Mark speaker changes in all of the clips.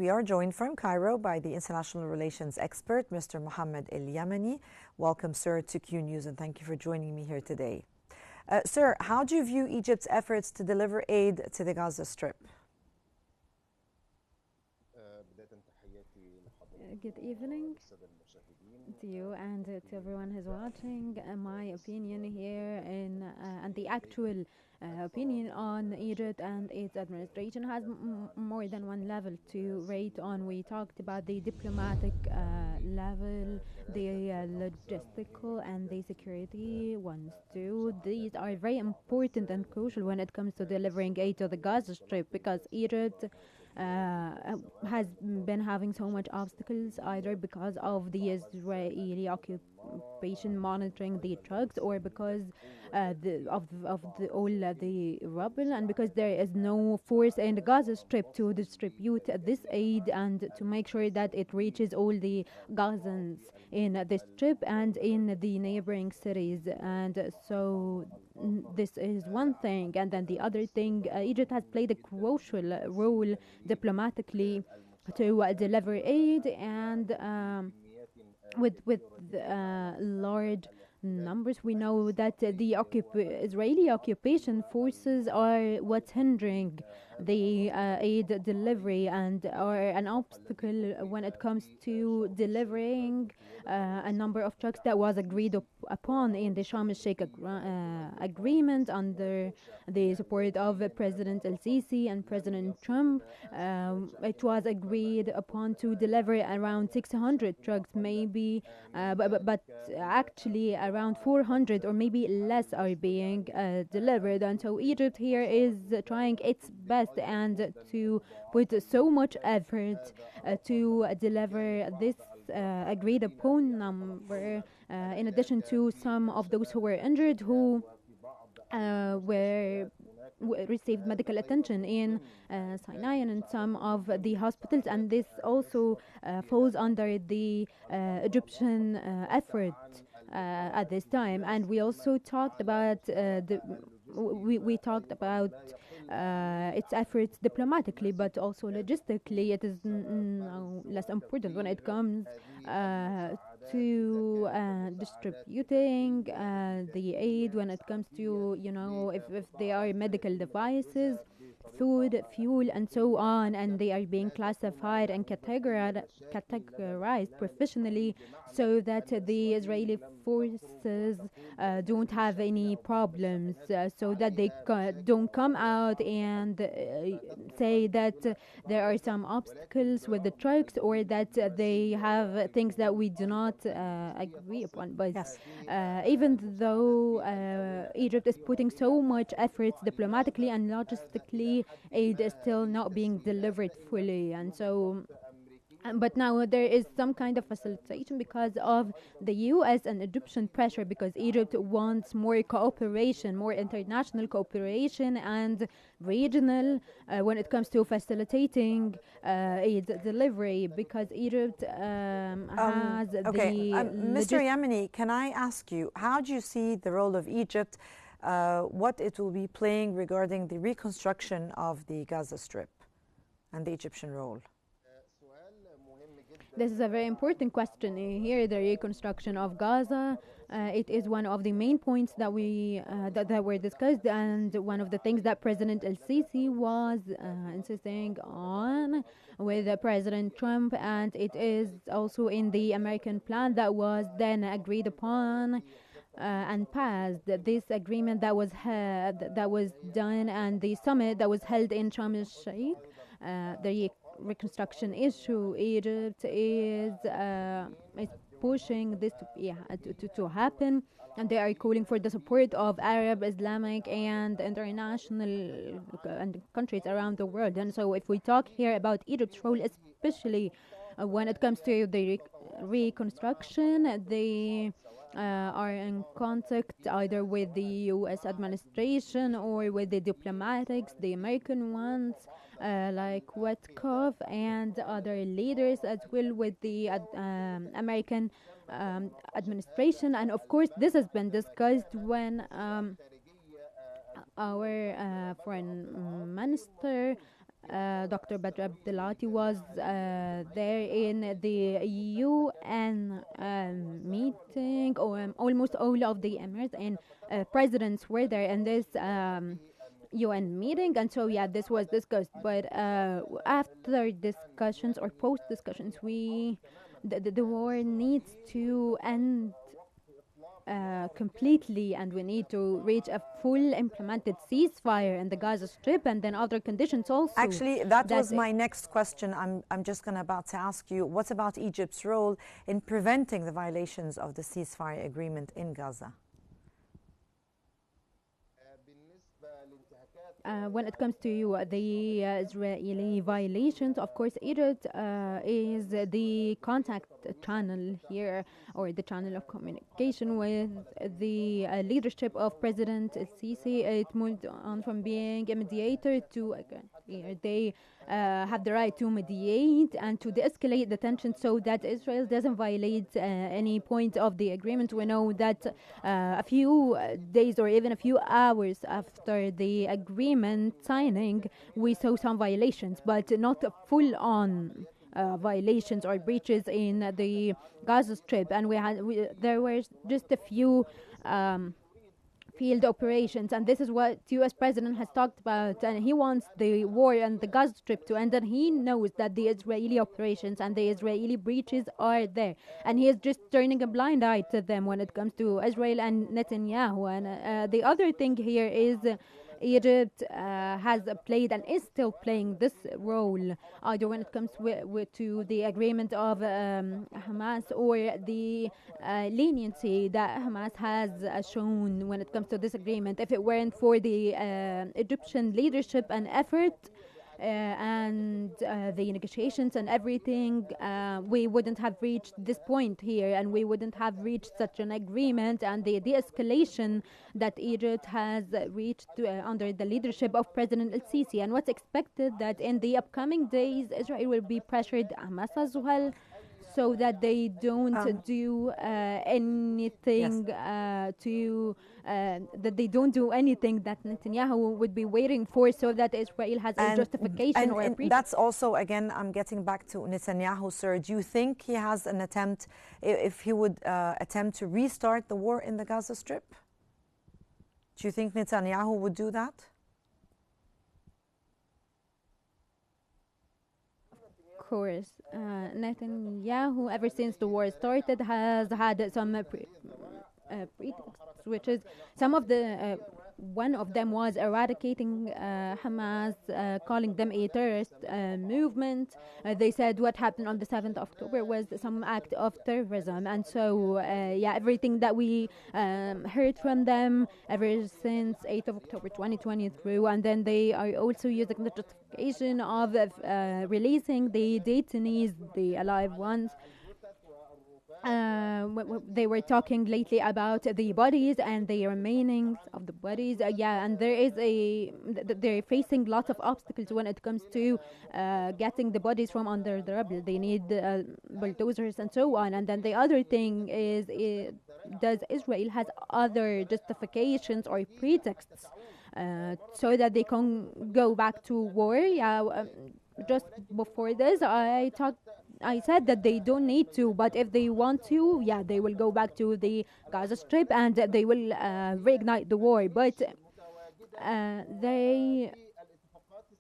Speaker 1: we are joined from Cairo by the international relations expert, Mr. Mohammed Al-Yemeni. Welcome, sir, to Qnews, and thank you for joining me here today. Sir, how do you view Egypt's efforts to deliver aid to the Gaza Strip?
Speaker 2: Good evening to you and to everyone who's watching. My opinion here and the actual opinion on Egypt and its administration has more than one level to rate on. We talked about the diplomatic level, the logistical and the security ones too. These are very important and crucial when it comes to delivering aid to the Gaza Strip, because Egypt has been having so much obstacles, either because of the Israeli occupation monitoring the trucks, or because of all the rubble, and because there is no force in the Gaza Strip to distribute this aid and to make sure that it reaches all the Gazans in the strip and in the neighboring cities. And so this is one thing, and then the other thing, Egypt has played a crucial role diplomatically to deliver aid, and with large numbers. We know that the Israeli occupation forces are what's hindering the aid delivery and are an obstacle when it comes to delivering a number of trucks that was agreed upon in the Sharm el-Sheikh agreement under the support of President El-Sisi and President Trump. It was agreed upon to deliver around 600 trucks, maybe, but actually around 400 or maybe less are being delivered. And so Egypt here is trying its best and to put so much effort to deliver this agreed upon number, in addition to some of those who were injured, who received medical attention in Sinai and in some of the hospitals, and this also falls under the Egyptian effort at this time. And we also talked about we talked about its efforts diplomatically, but also logistically. It is no less important when it comes to distributing the aid, when it comes to, if they are medical devices, food, fuel, and so on, and they are being classified and categorized professionally, so that the Israeli forces don't have any problems, so that they don't come out and say that there are some obstacles with the trucks, or that they have things that we do not agree upon. But
Speaker 1: Yes.
Speaker 2: Even though Egypt is putting so much efforts diplomatically and logistically, aid is still not being delivered fully. And so but now there is some kind of facilitation because of the US and Egyptian pressure, because Egypt wants more cooperation, more international cooperation and regional when it comes to facilitating aid delivery, because Egypt has
Speaker 1: Okay,
Speaker 2: the
Speaker 1: Mr. Yemeni, can I ask you, how do you see the role of Egypt, what it will be playing regarding the reconstruction of the Gaza Strip and the Egyptian role?
Speaker 2: This is a very important question here, the reconstruction of Gaza. It is one of the main points that that were discussed, and one of the things that President El-Sisi was insisting on with President Trump, and it is also in the American plan that was then agreed upon and passed. This agreement that was done, and the summit that was held in Sharm el-Sheikh, the reconstruction issue. Egypt is pushing this to happen, and they are calling for the support of Arab, Islamic, and international and countries around the world. And so if we talk here about Egypt's role, especially when it comes to the reconstruction, they are in contact either with the US administration or with the diplomatics, the American ones, like Wetkoff and other leaders, as well with the American administration. And of course, this has been discussed when our foreign minister Dr. Badr Abdelati was there in the UN meeting, or almost all of the emirs and presidents were there in this UN meeting, and so yeah, this was discussed. But after discussions or post discussions, the war needs to end completely, and we need to reach a full implemented ceasefire in the Gaza Strip, and then other conditions also.
Speaker 1: Actually, that was my next question. I'm just about to ask you, what about Egypt's role in preventing the violations of the ceasefire agreement in Gaza?
Speaker 2: When it comes to the Israeli violations, of course, Egypt is the contact channel here, or the channel of communication with the leadership of President Sisi. It moved on from being a mediator to they have the right to mediate and to de-escalate the tension so that Israel doesn't violate any point of the agreement. We know that a few days or even a few hours after the agreement signing, we saw some violations, but not full-on violations or breaches in the Gaza Strip, and there were just a few field operations, and this is what U.S. President has talked about, and he wants the war and the Gaza Strip to end, and he knows that the Israeli operations and the Israeli breaches are there, and he is just turning a blind eye to them when it comes to Israel and Netanyahu. And the other thing here is Egypt has played and is still playing this role, either when it comes to the agreement of Hamas, or the leniency that Hamas has shown when it comes to this agreement. If it weren't for the Egyptian leadership and effort and the negotiations and everything, we wouldn't have reached this point here, and we wouldn't have reached such an agreement and the de-escalation that Egypt has reached under the leadership of President El-Sisi. And what's expected that in the upcoming days, Israel will be pressured, Hamas as well, so that they don't do anything that they don't do anything that Netanyahu would be waiting for, so that Israel has a justification or a breach.
Speaker 1: That's also, again, I'm getting back to Netanyahu, sir. Do you think he has an attempt, if he would attempt to restart the war in the Gaza Strip? Do you think Netanyahu would do that?
Speaker 2: Of course, Netanyahu, ever since the war started, has had some pretexts, which is some of the one of them was eradicating Hamas, calling them a terrorist movement. They said what happened on the 7th of October was some act of terrorism. And so, everything that we heard from them ever since 8th of October 2023, and then they are also using the justification of releasing the detainees, the alive ones. They were talking lately about the bodies and the remainings of the bodies. And they're facing lots of obstacles when it comes to getting the bodies from under the rubble. They need bulldozers and so on. And then the other thing is, does Israel has other justifications or pretexts so that they can go back to war? Just before this, I said that they don't need to, but if they want to, they will go back to the Gaza Strip and they will reignite the war. But they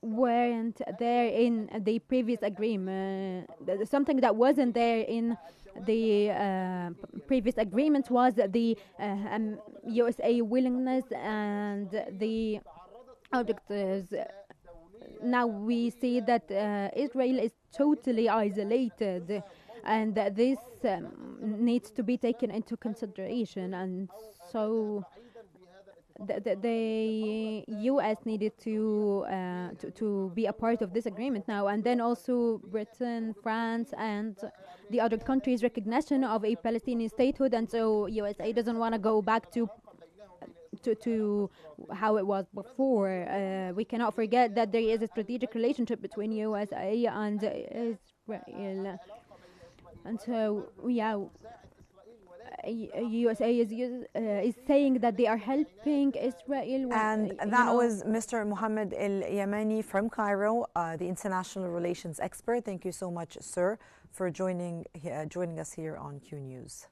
Speaker 2: weren't there in the previous agreement. Something that wasn't there in the previous agreement was the USA willingness and the objectives. Now we see that Israel is totally isolated, and this needs to be taken into consideration. And so the US needed to be a part of this agreement now, and then also Britain, France, and the other countries' recognition of a Palestinian statehood. And so USA doesn't want to go back to how it was before. We cannot forget that there is a strategic relationship between USA and Israel. And so, USA is saying that they are helping Israel.
Speaker 1: And that was Mr. Mohammed Al-Yemeni from Cairo, the international relations expert. Thank you so much, sir, for joining us here on Q News.